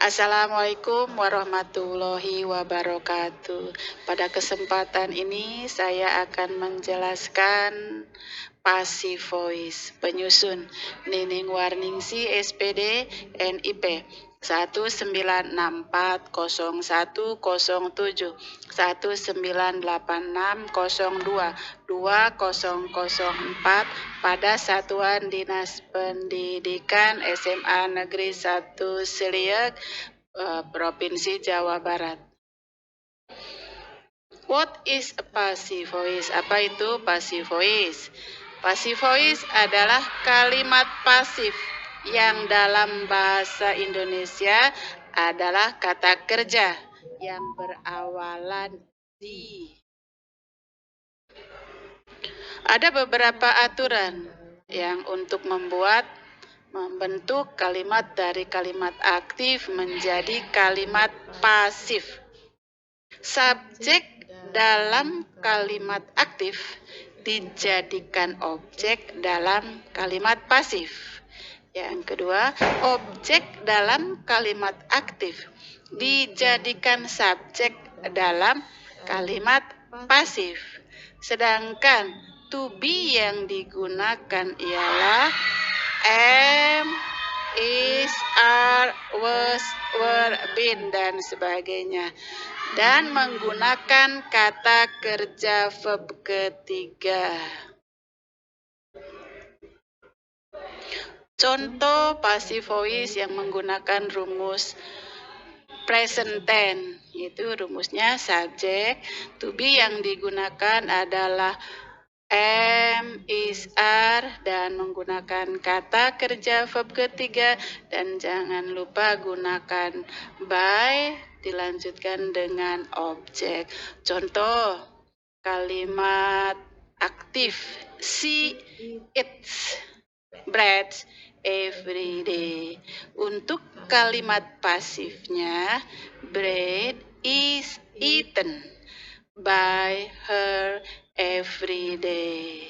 Assalamualaikum warahmatullahi wabarakatuh. Pada kesempatan ini saya akan menjelaskan passive voice penyusun Nining Warningsi SPD NIP 19640107 198602 2004 pada Satuan Dinas Pendidikan SMA Negeri 1 Siliek, Provinsi Jawa Barat. What is a passive voice? Apa itu passive voice? Passive voice adalah kalimat pasif yang dalam bahasa Indonesia adalah kata kerja yang berawalan di. Ada beberapa aturan yang untuk membentuk kalimat dari kalimat aktif menjadi kalimat pasif. Subjek dalam kalimat aktif dijadikan objek dalam kalimat pasif. Yang kedua, objek dalam kalimat aktif dijadikan subjek dalam kalimat pasif. Sedangkan to be yang digunakan ialah am, is, are, was, were, been, dan sebagainya. Dan menggunakan kata kerja verb ketiga. Contoh passive voice yang menggunakan rumus present tense, yaitu rumusnya subjek. To be yang digunakan adalah am, is, are, dan menggunakan kata kerja verb ketiga. Dan jangan lupa gunakan by, dilanjutkan dengan objek. Contoh kalimat aktif, she eats bread every day. Untuk kalimat pasifnya, bread is eaten by her every day.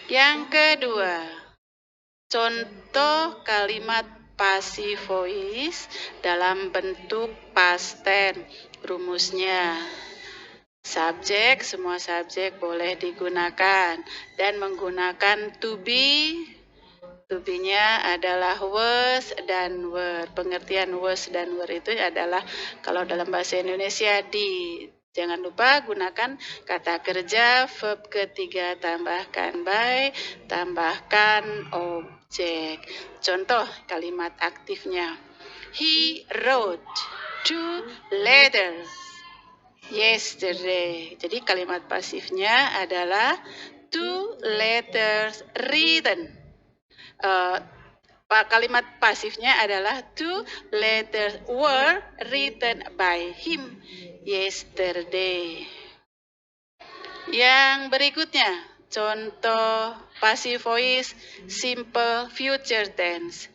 Yang kedua, contoh kalimat passive voice dalam bentuk past tense. Rumusnya subjek, semua subjek boleh digunakan, dan menggunakan to be. To be-nya adalah was dan were. Pengertian was dan were itu adalah kalau dalam bahasa Indonesia di. Jangan lupa gunakan kata kerja verb ketiga, tambahkan by, tambahkan objek. Contoh kalimat aktifnya, he wrote 2 letters yesterday. Jadi kalimat pasifnya adalah 2 letters written. Kalimat pasifnya adalah 2 letters were written by him yesterday. Yang berikutnya, contoh passive voice simple future tense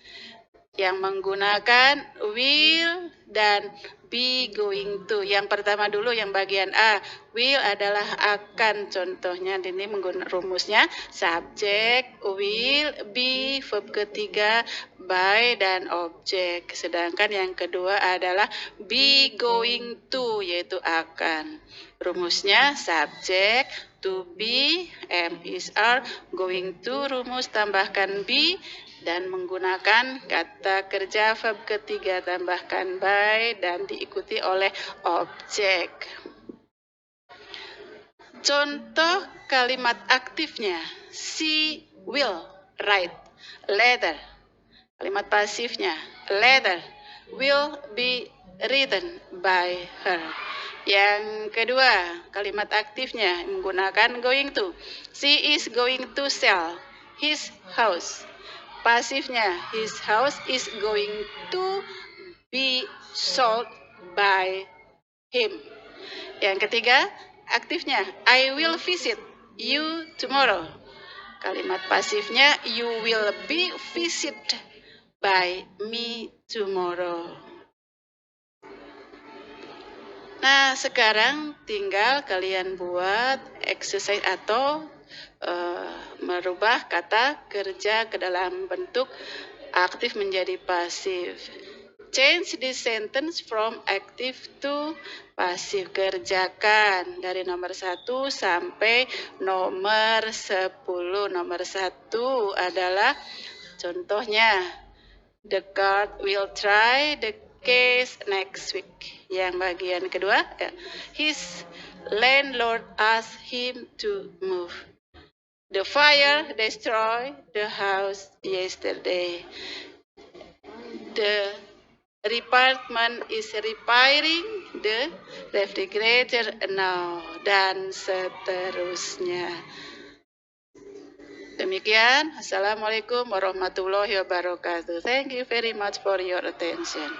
yang menggunakan will dan be going to. Yang pertama dulu, yang bagian A, will adalah akan. Contohnya ini menggunakan rumusnya subjek, will, be, verb ketiga, by, dan objek. Sedangkan yang kedua adalah be going to, yaitu akan. Rumusnya subjek, to be, am, is, are, going to, rumus tambahkan be, dan menggunakan kata kerja verb ketiga, tambahkan by, dan diikuti oleh objek. Contoh kalimat aktifnya, she will write letter. Kalimat pasifnya, letter will be written by her. Yang kedua, kalimat aktifnya menggunakan going to. She is going to sell his house. Pasifnya, his house is going to be sold by him. Yang ketiga, aktifnya, I will visit you tomorrow. Kalimat pasifnya, you will be visited by me tomorrow. Nah, sekarang tinggal kalian buat exercise atau merubah kata kerja ke dalam bentuk aktif menjadi pasif. Change this sentence from active to pasif. Kerjakan dari nomor 1 sampai nomor 10. Nomor 1 adalah contohnya, the guard will try the case next week. Yang bagian kedua, his landlord asked him to move. The fire destroyed the house yesterday. The department is repairing the refrigerator now, dan seterusnya. Demikian, Assalamualaikum warahmatullahi wabarakatuh. Thank you very much for your attention.